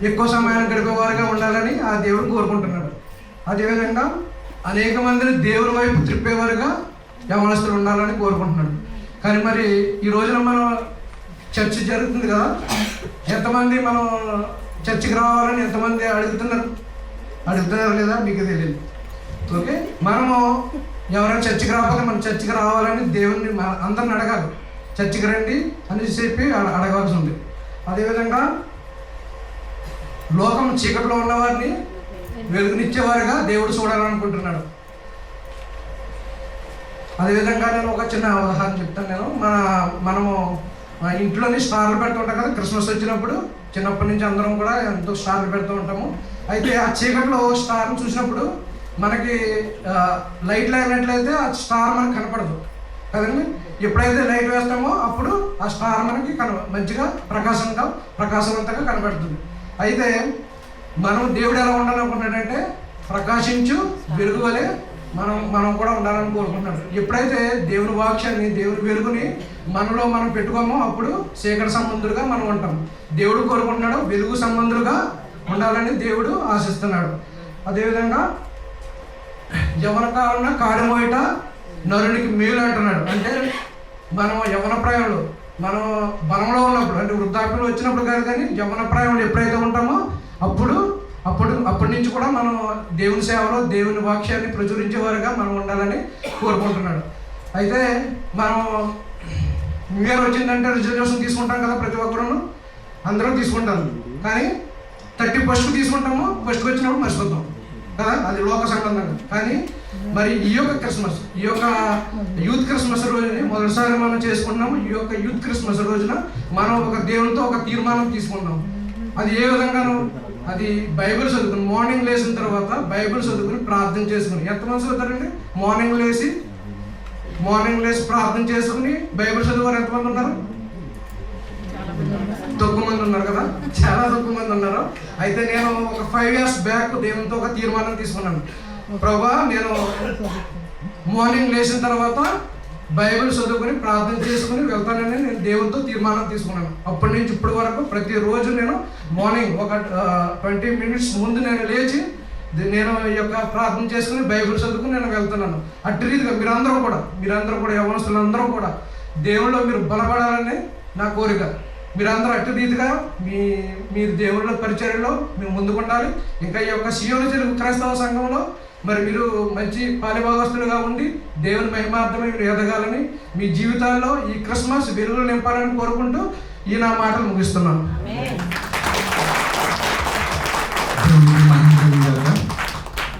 ఎక్కువ సమయాన్ని గడిపేవారుగా ఉండాలని ఆ దేవుడు కోరుకుంటున్నాడు. అదేవిధంగా అనేక మందిని దేవుని వైపు త్రిప్పేవారుగా యవనస్తులు ఉండాలని కోరుకుంటున్నాడు. కానీ మరి ఈ రోజున మనం చర్చ్ జరుగుతుంది కదా, ఎంతమంది మనం చర్చికి రావాలని ఎంతమంది అడుగుతున్నారు లేదా మీకు తెలియదు. ఓకే, మనము ఎవరైనా చర్చికి రాకపోతే మనం చర్చికి రావాలని దేవుణ్ణి అందరిని అడగాలి. చర్చికి రండి అని చెప్పి అడగాల్సి ఉంది. అదేవిధంగా లోకం చీకట్లో ఉన్నవారిని వెలుగునిచ్చేవారుగా దేవుడు చూడాలనుకుంటున్నాడు. అదేవిధంగా నేను ఒక చిన్న ఉదాహరణ చెప్తాను. మనము ఇంట్లోని స్టార్లు పెడుతుంటాం కదా, క్రిస్మస్ వచ్చినప్పుడు చిన్నప్పటి నుంచి అందరం కూడా ఎంతో స్టార్లు పెడుతూ ఉంటాము. అయితే ఆ చీకట్లో స్టార్ని చూసినప్పుడు మనకి లైట్ లేనట్లయితే ఆ స్టార్ మనకు కనపడదు కదండి. ఎప్పుడైతే లైట్ వేస్తామో అప్పుడు ఆ స్టార్ మనకి మంచిగా ప్రకాశవంతంగా కనబడుతుంది. అయితే మనం దేవుడు ఎలా ఉండాలనుకుంటున్నాడంటే ప్రకాశించు వెలుగు వలె మనం కూడా ఉండాలని కోరుకుంటున్నాడు. ఎప్పుడైతే దేవుని వాక్యాన్ని, దేవుని వెలుగుని మనలో మనం పెట్టుకోమో అప్పుడు చీకటి సంబంధులుగా మనం ఉంటాం. దేవుడు కోరుకుంటున్నాడు వెలుగు సంబంధులుగా ఉండాలని దేవుడు ఆశిస్తున్నాడు. అదేవిధంగా యవన కాలంలో కాడిమోయట నరునికి మేలు అంటున్నాడు. అంటే మనం యవన ప్రాయంలో, మనం బలంలో ఉన్నప్పుడు, అంటే వృద్ధాప్యంలో వచ్చినప్పుడు కాదు, కానీ యవన ప్రాయంలో ఎప్పుడైతే ఉంటామో అప్పటి నుంచి కూడా మనం దేవుని సేవలో దేవుని వాక్యాన్ని ప్రచురించేవారుగా మనం ఉండాలని కోరుకుంటున్నాడు. అయితే మనం న్యూ ఇయర్ వచ్చిందంటే రిజల్యూషన్ తీసుకుంటాం కదా, ప్రతి ఒక్కరు అందరూ తీసుకుంటారు. కానీ 31st తీసుకుంటాము, ఫస్ట్కి వచ్చినప్పుడు మర్చిపోతాం కదా, అది లోక సంబంధంగా. కానీ మరి ఈ యొక్క క్రిస్మస్, ఈ యొక్క యూత్ క్రిస్మస్ రోజుని మొదటిసారి మనం చేసుకుంటున్నాము. ఈ యొక్క యూత్ క్రిస్మస్ రోజున మనం ఒక దేవునితో ఒక తీర్మానం తీసుకుంటాం. అది ఏ విధంగానూ, అది బైబిల్ చదువుకుని మార్నింగ్ లేచిన తర్వాత బైబిల్ చదువుకుని ప్రార్థన చేసుకుని. ఎంతమంది చదువుతారండి? మార్నింగ్ లేచి ప్రార్థన చేసుకుని బైబిల్ చదువువారు ఎంతమంది ఉన్నారు? తక్కువ మంది ఉన్నారు కదా, చాలా తక్కువ మంది ఉన్నారు. అయితే నేను ఒక 5 years బ్యాక్ దేవునితో ఒక తీర్మానం తీసుకున్నాను. ప్రభువా, నేను మార్నింగ్ లేచిన తర్వాత బైబిల్ చదువుకుని ప్రార్థన చేసుకుని వెళ్తానని నేను దేవునితో తీర్మానం తీసుకున్నాను. అప్పటి నుంచి ఇప్పటి వరకు ప్రతిరోజు నేను మార్నింగ్ ఒక 20 minutes ముందు నేను లేచి నేను ఈ యొక్క ప్రార్థన చేసుకుని బైబిల్ చదువుకుని నేను వెళ్తున్నాను. అట్టి రీతిగా మీరందరూ కూడా యవనస్తులందరూ కూడా దేవుళ్ళలో మీరు బలపడాలని నా కోరిక. మీరందరూ అట్టి రీతిగా మీరు దేవుళ్ళ పరిచర్యలో మీరు ముందుకుండాలి. ఇంకా ఈ యొక్క సియోను తెలుగు క్రైస్తవ సంఘంలో మరి మీరు మంచి పాలిభాగస్తులుగా ఉండి దేవుని మహిమార్థమై మీరు ఎదగాలని, మీ జీవితాల్లో ఈ క్రిస్మస్ వెలుగులు నింపాలని కోరుకుంటూ ఈ నా మాటలు ముగిస్తున్నాను.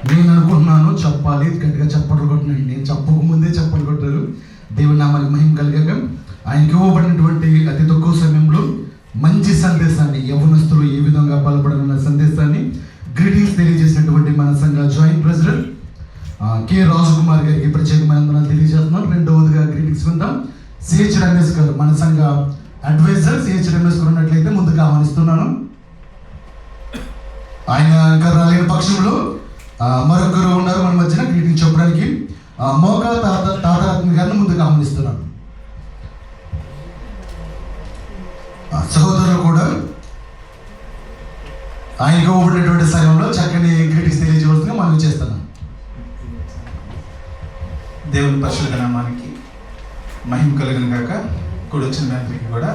నేను అనుకుంటున్నాను చెప్పాలి, గట్టిగా చప్పట్లు కొట్టినండి. నేను చెప్పకముందే చప్పట్లు కొట్టారు. దేవుని నామానికి మహిమ కలగగా ఆయనకి ఇవ్వబడినటువంటి అతి తక్కువ సమయంలో మంచి సందేశాన్ని, యవనస్తులు ఏ విధంగా బలపడాలన్న సందేశాన్ని గ్రీటింగ్స్ తెలియజేసినటువంటి మన సంఘ జాయింట్ ప్రెసిడెంట్ కె రాజకుమార్ గారికి ప్రత్యేకమైన వందనాలు తెలియజేస్తున్నాం. రెండవదిగా గ్రీటింగ్స్ విందాం సిహెచ్ రమేష్ గారు, మన సంఘ అడ్వైజర్ సిహెచ్ రమేష్ గారు ఉన్నట్లయితే ముందుకు ఆహ్వానిస్తున్నాను. ఆయన ఇంకా రాలేని పక్షంలో మరొకరు ఉన్నారు మన మధ్యన గ్రీటింగ్ చెప్పడానికి. మోకా తాతారత్న గారిని ముందుకు ఆహ్వానిస్తున్నాను. సహోదరులు కూడా ఆయనకు ఇవ్వబడినటువంటి సమయంలో చక్కని గ్రీటింగ్స్ తెలియజేయవలసిందిగా మనం చేస్తున్నాం. దేవుని పరిశుద్ధ నామానికి మహిమ కలుగును గాక. కూడా వచ్చిన మీ అందరికీ కూడా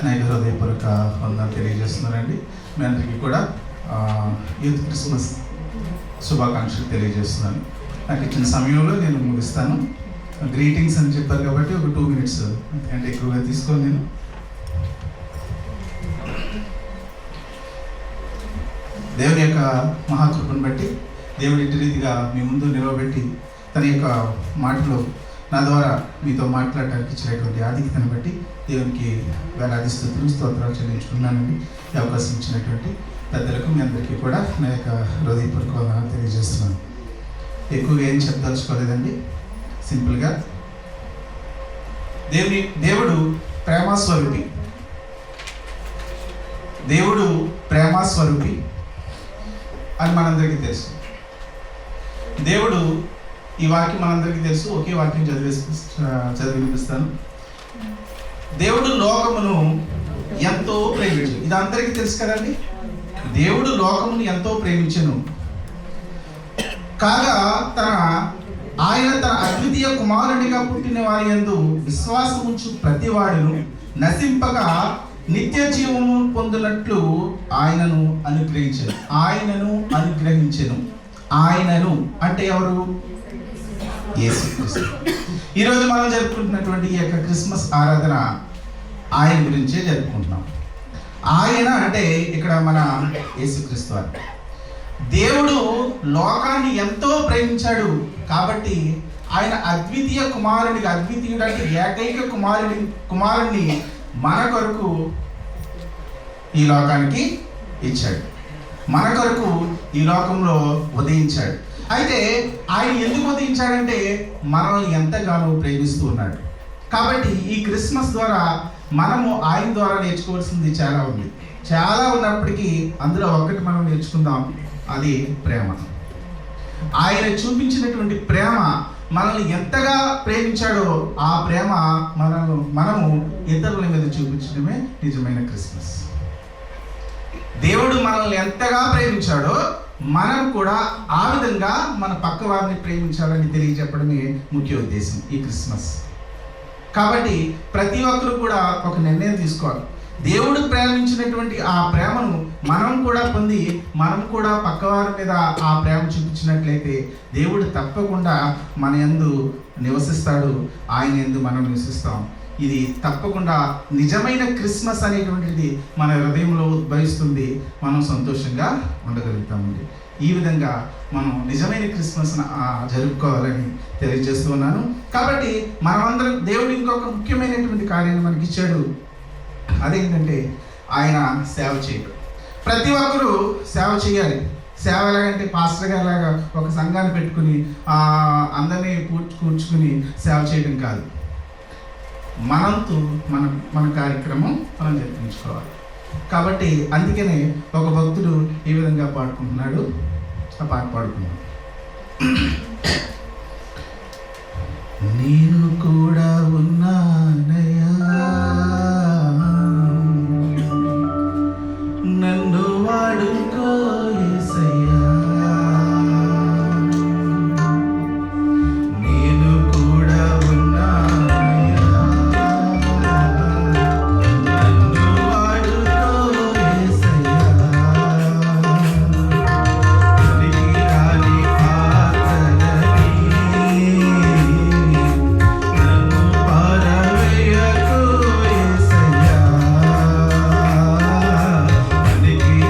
అనేక హృదయపూర్వక వందనాలు తెలియజేస్తున్నారండి. మీ అందరికీ కూడా యూత్ క్రిస్మస్ శుభాకాంక్షలు తెలియజేస్తున్నాను. నాకు ఇచ్చిన సమయంలో నేను ముగిస్తాను. గ్రీటింగ్స్ అని చెప్పారు కాబట్టి ఒక 2 minutes అంటే ఎక్కువగా తీసుకొని నేను దేవుని యొక్క మహాకృపను బట్టి దేవుడి ఇంటి రీతిగా మీ ముందు నిలవబెట్టి తన యొక్క మాటలో నా ద్వారా మీతో మాట్లాడడానికి ఇచ్చినటువంటి ఆధిక్యతను బట్టి దేవునికి వేలాది స్తుతులు స్తోత్రాలు చెల్లించుకున్నానండి. ఈ అవకాశం ఇచ్చినటువంటి పెద్దలకు మీ అందరికీ కూడా నా యొక్క హృదయపూర్వక వందనాలు తెలియజేస్తున్నాను. ఎక్కువగా ఏం చెప్పదలుచుకోలేదండి. సింపుల్గా దేవుడు ప్రేమస్వరూపి. దేవుడు ప్రేమస్వరూపి అని మనందరికీ తెలుసు. దేవుడు, ఈ వాక్యం మనందరికీ తెలుసు. ఒకే వాక్యం చదివి వినిపిస్తాను. దేవుడు లోకమును ఎంతో ప్రేమించు. ఇది అందరికీ తెలుసు కదండి. దేవుడు లోకమును ఎంతో ప్రేమించెను కాగా ఆయన తన అద్వితీయ కుమారుడిగా పుట్టిన వారి యందు విశ్వాసం ఉంచు ప్రతి వాడును నశింపక నిత్య జీవము పొందినట్లు ఆయనను అనుగ్రహించెను. ఆయనను అంటే ఎవరు? యేసుక్రీస్తు. ఈరోజు మనం జరుపుకుంటున్నటువంటి ఈ యొక్క క్రిస్మస్ ఆరాధన ఆయన గురించే జరుపుకుంటున్నాం. ఆయన అంటే ఇక్కడ మన యేసుక్రీస్తు వారు. దేవుడు లోకాన్ని ఎంతో ప్రేమించాడు కాబట్టి ఆయన అద్వితీయుడు అంటే ఏకైక కుమారుడిని మన కొరకు ఈ లోకానికి ఇచ్చాడు, మన కొరకు ఈ లోకంలో ఉదయించాడు. అయితే ఆయన ఎందుకు ఉదయించాడంటే మనల్ని ఎంతగానో ప్రేమిస్తూ ఉన్నాడు. కాబట్టి ఈ క్రిస్మస్ ద్వారా మనము ఆయన ద్వారా నేర్చుకోవాల్సింది చాలా ఉంది. చాలా ఉన్నప్పటికీ అందులో ఒకటి మనం నేర్చుకుందాం, అది ప్రేమ. ఆయన చూపించినటువంటి ప్రేమ మనల్ని ఎంతగా ప్రేమించాడో ఆ ప్రేమ మనము ఇతరుల మీద చూపించడమే నిజమైన క్రిస్మస్. దేవుడు మనల్ని ఎంతగా ప్రేమించాడో మనం కూడా ఆ విధంగా మన పక్క వారిని ప్రేమించాలని తెలియజెప్పడమే ముఖ్య ఉద్దేశం ఈ క్రిస్మస్. కాబట్టి ప్రతి ఒక్కరు కూడా ఒక నిర్ణయం తీసుకోవాలి. దేవుడు ప్రేమించినటువంటి ఆ ప్రేమను మనం కూడా పొంది మనం కూడా పక్కవారి మీద ఆ ప్రేమ చూపించినట్లయితే దేవుడు తప్పకుండా మన యందు నివసిస్తాడు, ఆయన యందు మనం నివసిస్తాం. ఇది తప్పకుండా నిజమైన క్రిస్మస్ అనేటువంటిది మన హృదయంలో ఉద్భవిస్తుంది, మనం సంతోషంగా ఉండగలుగుతామండి. ఈ విధంగా మనం నిజమైన క్రిస్మస్ జరుపుకోవాలని తెలియజేస్తున్నాను. కాబట్టి మనమందరం దేవుడు ఇంకొక ముఖ్యమైనటువంటి కార్యాన్ని మనకి ఇచ్చాడు. అదేంటంటే ఆయన సేవ చేయడం. ప్రతి ఒక్కరూ సేవ చేయాలి. సేవ ఎలాగంటే పాస్టర్ గారు లాగా ఒక సంఘాన్ని పెట్టుకుని అందరినీ కూర్చుకుని సేవ చేయడం కాదు. మనంతో మన కార్యక్రమం మనం జరిపించుకోవాలి. కాబట్టి అందుకనే ఒక భక్తుడు ఈ విధంగా పాడుకుంటున్నాడు. ఆ పాట పాడుకున్నాడు. నేను కూడా ఉన్నానయ్యా, నన్ను వాడుకో యేసయ్యా, నేను కూడా ఉన్నానయ్యా, నన్ను వాడుకో యేసయ్యా, పనికిరాని పాత్రలని నన్ను పారవేయకు యేసయ్యా, పనికిరాని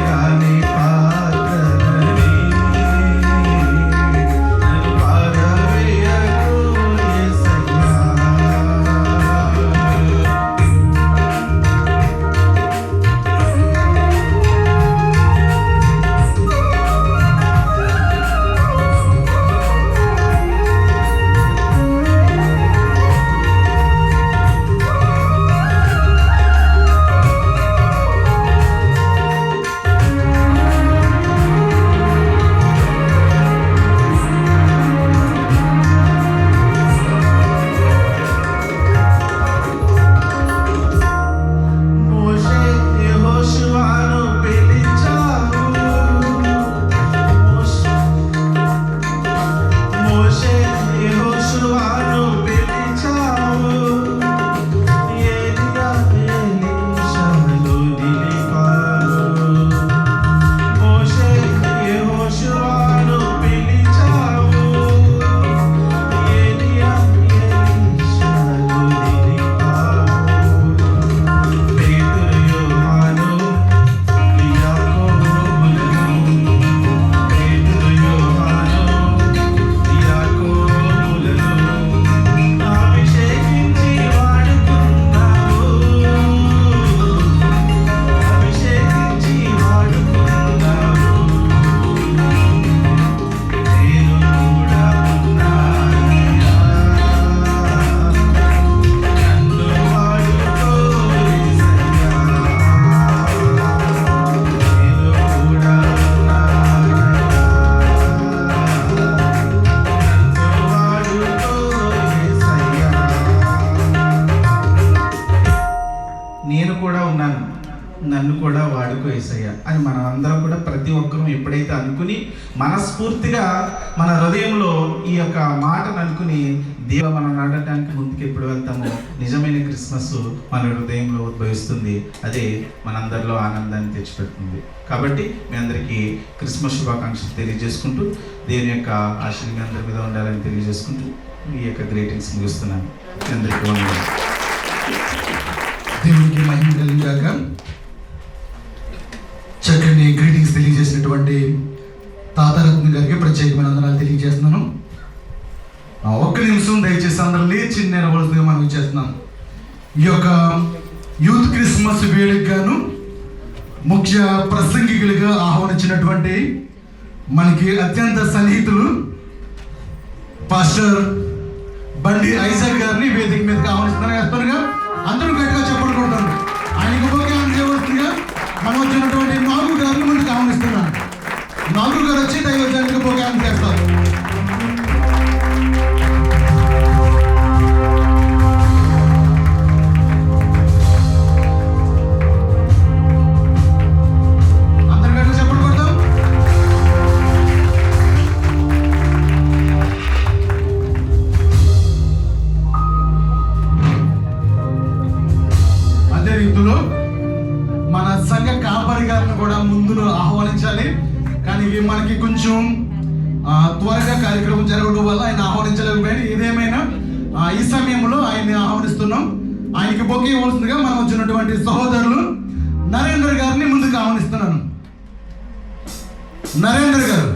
అని మనం అందరం కూడా ప్రతి ఒక్కరూ ఎప్పుడైతే అనుకుని మనస్ఫూర్తిగా మన హృదయంలో ఈ యొక్క మాటను అనుకుని దేవ మనం నడటానికి ముందుకు ఎప్పుడు వెళ్తామో నిజమైన క్రిస్మస్ మన హృదయంలో ఉద్భవిస్తుంది. అదే మనందరిలో ఆనందాన్ని తెచ్చిపెడుతుంది. కాబట్టి మీ అందరికీ క్రిస్మస్ శుభాకాంక్షలు తెలియజేసుకుంటూ దేవుని యొక్క ఆశీర్వాదం మీ అందరి మీద ఉండాలని తెలియజేసుకుంటూ ఈ యొక్క గ్రీటింగ్స్ ముగిస్తున్నాను. మీ అందరికీ వందనాలు. దేవునికి మహిమ కలిగాక చక్కని గ్రీటింగ్స్ తెలియజేసినటువంటి తాతారత్న గారికి ప్రత్యేకమైన వందనాలు తెలియజేస్తున్నాను. ఒక్క నిమిషం దయచేసి అందరూ లేచి నిలబడుతుందిగా మనం చేస్తున్నాం. ఈ యొక్క యూత్ క్రిస్మస్ వేడుకను ముఖ్య ప్రసంగికులుగా ఆహ్వానించినటువంటి మనకి అత్యంత సన్నిహితులు పాస్టర్ బండి ఐజాక్ గారిని వేదిక మీదకి ఆహ్వానిస్తున్నారు. యాస్పర్గా అందరూ గట్టిగా చెప్పడుకుంటారు. ఆయనకు ఉపయోగం చేయవలసిందిగా మనం వచ్చినటువంటి నాగు గారిని ముందుకు ఆహ్వానిస్తున్నాను. నాగు గారు వచ్చి దైవజానికి ఉపయోగం చేస్తారు. మన సంఘ కాపరి గారిని కూడా ముందును ఆహ్వానించాలి. కానీ ఇవి మనకి కొంచెం త్వరగా కార్యక్రమం జరగడం వల్ల ఆయన ఆహ్వానించలేకపోయాడు. ఏదేమైనా ఈ సమయంలో ఆయన్ని ఆహ్వానిస్తున్నాం. ఆయనకి బొకే ఇవ్వాల్సిందిగా మనం వచ్చినటువంటి సహోదరులు నరేంద్ర గారిని ముందుకు ఆహ్వానిస్తున్నాను. నరేంద్ర గారు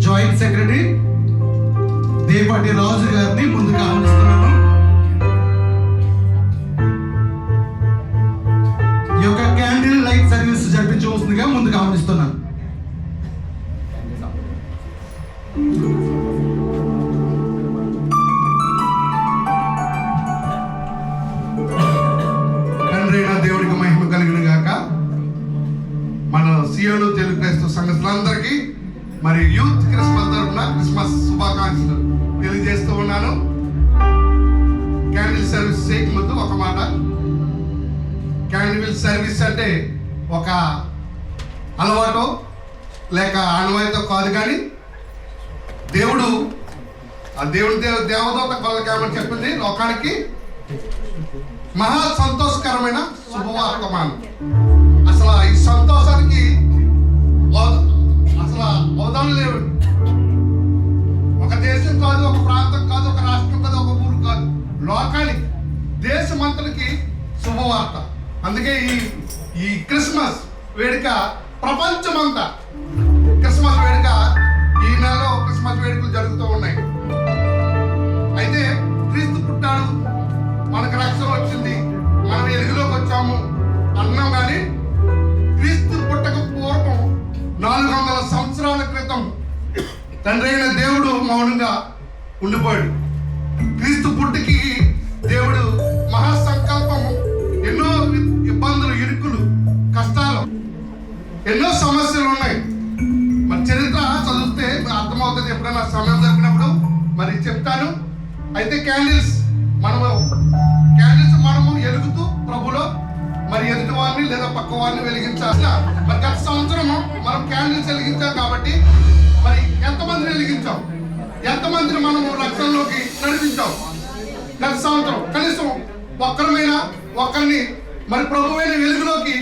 జాయింట్ సెక్రటరీ దేపాటి రాజు గారిని ముందుకు ఆహ్వానిస్తున్నాను. ఈ యొక్క క్యాండిల్ లైట్ సర్వీస్ జరిపించవలసిందిగా ముందుకు ఆహ్వానిస్తున్నాను. తండ్రి అయిన దేవుడికి మహిమ కలిగిన గాక. మన సియోను తెలుగు క్రైస్తవ సంఘస్థులందరికీ మరి యూత్ క్రిస్మస్ తరఫున క్రిస్మస్ శుభాకాంక్షలు తెలియజేస్తూ ఉన్నాను. క్యాండిల్ సర్వీస్ చేయక ముందు ఒక మాట. క్యాండిల్ సర్వీస్ అంటే ఒక అలవాటు లేక ఆనవాయితో కాదు, కానీ దేవుడు దేవదూత కొలకేమని చెప్పింది లోకానికి మహా సంతోషకరమైన శుభవార్తమానం. అసలు ఈ సంతోషానికి అసలు అవధానం లేవు. ఒక దేశం కాదు, ఒక ప్రాంతం కాదు, ఒక రాష్ట్రం కాదు, ఒక ఊరు కాదు, లోకానికి దేశమంతటికి శుభవార్త. అందుకే ఈ క్రిస్మస్ వేడుక ప్రపంచమంతా క్రిస్మస్ వేడుక ఈ నెలలో క్రిస్మస్ వేడుకలు జరుగుతూ ఉన్నాయి. అయితే క్రీస్తు పుట్టాడు, మనకు రక్షణ వచ్చింది, మనం వెలుగులోకి వచ్చాము అన్నాం. కానీ క్రీస్తు పుట్టక పూర్వం 400 సంవత్సరాల క్రితం తండ్రి అయిన దేవుడు మౌనంగా ఉండిపోయాడు. క్రీస్తు పుట్టికి దేవుడు మహాసంకల్పం, ఎన్నో ఇబ్బందులు, ఇరుకులు, కష్టాలు, ఎన్నో సమస్యలు ఉన్నాయి. మరి చరిత్ర చదివితే అర్థమవుతుంది. ఎప్పుడైనా సమయం దొరికినప్పుడు మరి చెప్తాను. అయితే క్యాండిల్స్ మనము ఎలుగుతూ ప్రభులో మరి ఎదుటి వారిని లేదా పక్క వారిని వెలిగించాలి. మరి గత సంవత్సరము మనం క్యాండిల్స్ వెలిగించాం కాబట్టి మరి ఎంతమందిని వెలిగించాం, ఎంతమందిని మనము రక్షణలోకి నడిపించాం? గత సంవత్సరం కనీసం ఒక్కరిని మరి ప్రభువైన వెలుగులోకి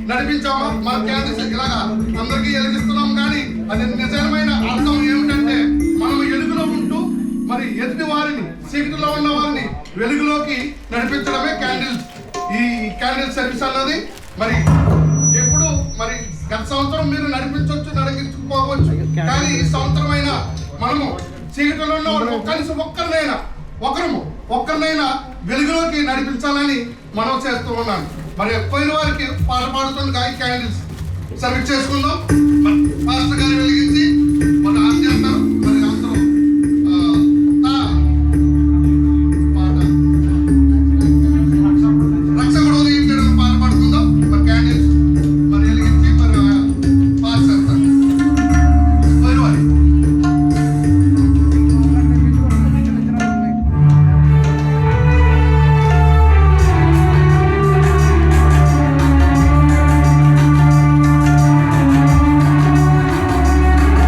నడిపించామా? మన క్యాండిల్స్ ఇలాగా అందరికీ వెలిగిస్తున్నాం. కానీ అది నిజమైన అర్థం ఏమిటంటే మనం ఎలుగులో ఉంటూ మరి ఎదుటి వారిని, చీకటిలో ఉన్న వారిని వెలుగులోకి నడిపించడమే క్యాండిల్స్. ఈ క్యాండిల్ సర్వీస్ అన్నది మరి ఎప్పుడు మరి గత సంవత్సరం మీరు నడిపించవచ్చు, నడిపించుకోవచ్చు. కానీ ఈ సంవత్సరం అయినా మనము చీకటిలో ఉన్న వాళ్ళు కనీసం ఒక్కరినైనా వెలుగులోకి నడిపించాలని మనం చేస్తూ ఉన్నాను. మరి పోయిన వారికి పాట పాడుతుంది క్యాండిల్స్ సర్వీస్ చేసుకుందాం. పాస్టర్ గారు వెలిగించి మన ఆన్ చేస్తారు. మరి అందరూ పాట రక్షకుడు ఉదయించడం పాట పాడుకుందాం. మరి క్యాండిల్స్ మరి వెలిగించి మరి పాస్ చేస్తారు పోయిన వారి. ఆ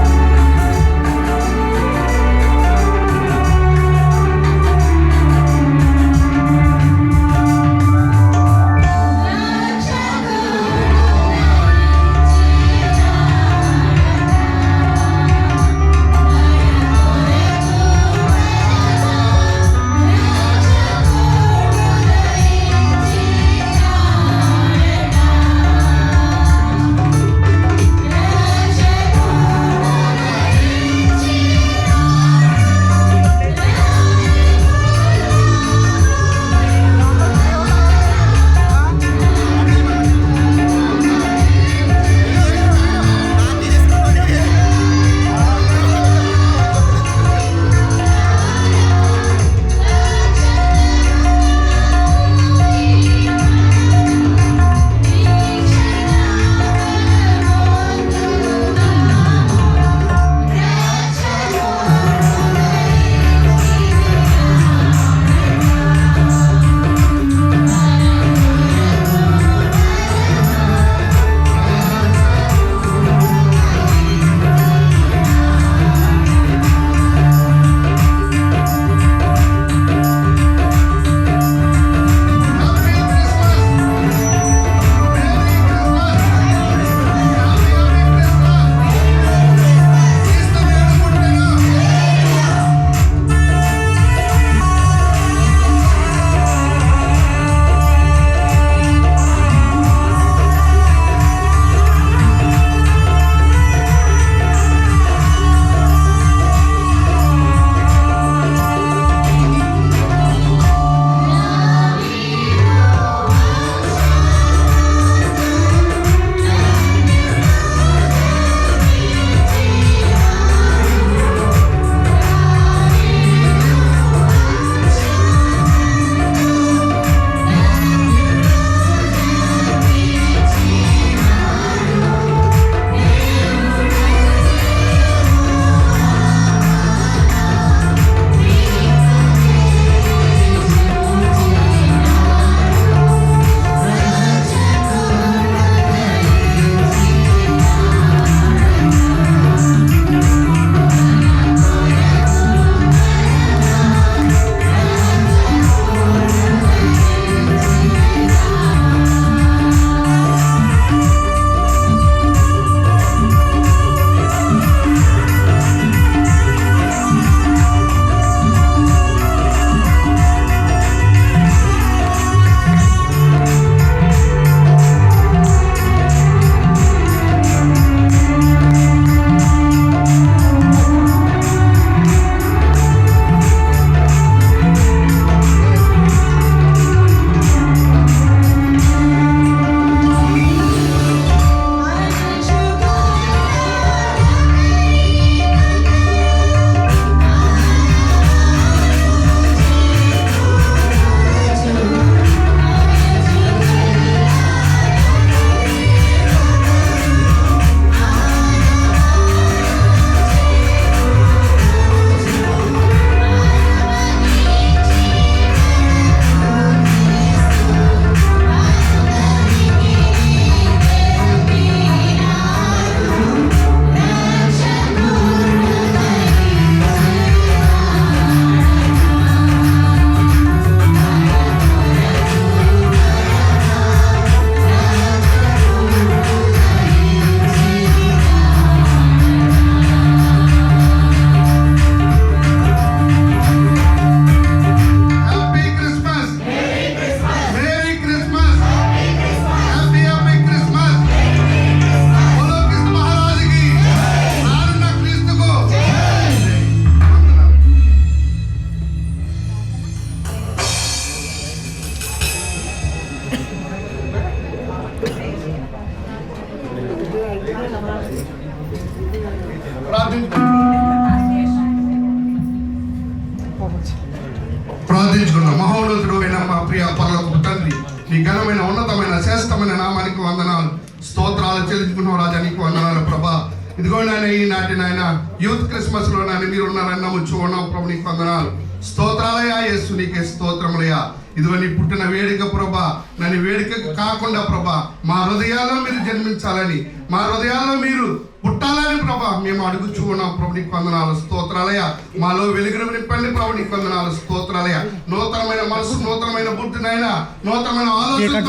ప్రార్థించుకున్నాం. మహోన్నతుడు అయిన మా ప్రియ పరలోకపు తండ్రి, నీ ఘనమైన ఉన్నతమైన శ్రేష్టమైన నామానికి వందనాలు, స్తోత్రాలు చెల్లించుకున్నాం రాజా, నీకు వందనాలు ప్రభా. ఇదిగో నాయన ఈనాటి నాయన యూత్ క్రిస్మస్ లో నాయన మీరు ఉన్నారని నమ్ముచు ఉన్నాం ప్రభు, నీకు వందనాలు, స్తోత్రాలయ్యా. యేసు నీకే స్తోత్రములయ్యా. ఇదిగో నీ పుట్టిన వేడుక ప్రభా, నన్ను వేడుక కాకుండా ప్రభా మా హృదయాల్లో మీరు జన్మించాలని, మా హృదయాల్లో మీరు పుట్టాలని ప్రభా మేము అడుగుచూ ఉన్నాం ప్రభు, నీకు వందనాలు, స్తోత్రాలయ్యా. మాలో వెలుగును నింపండి ప్రభు, నీకు వందనాలు, స్తోత్రాలయ్యా. నూతనమైన మనసు, నూతనమైన బుద్ధినైనా, నూతనమైన ఆలోచన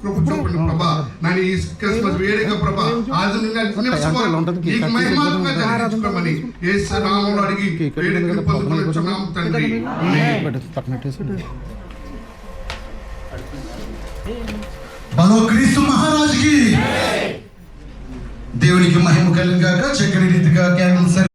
కృప చూపండి ప్రభా. నన్ను ఈ క్రిస్మస్ వేడుక ప్రభా ఆధునికంగా నీకు మహిమాత్మకంగా జరిగించుకోమని యేసు నామములో అడిగి వేడుకను పొందుకొనుచున్నాం తండ్రి. బలో క్రీస్తు మహారాజుకి దేవునికి మహిమ కలిగాక చక్కని రీతిగా క్యాండిల్స్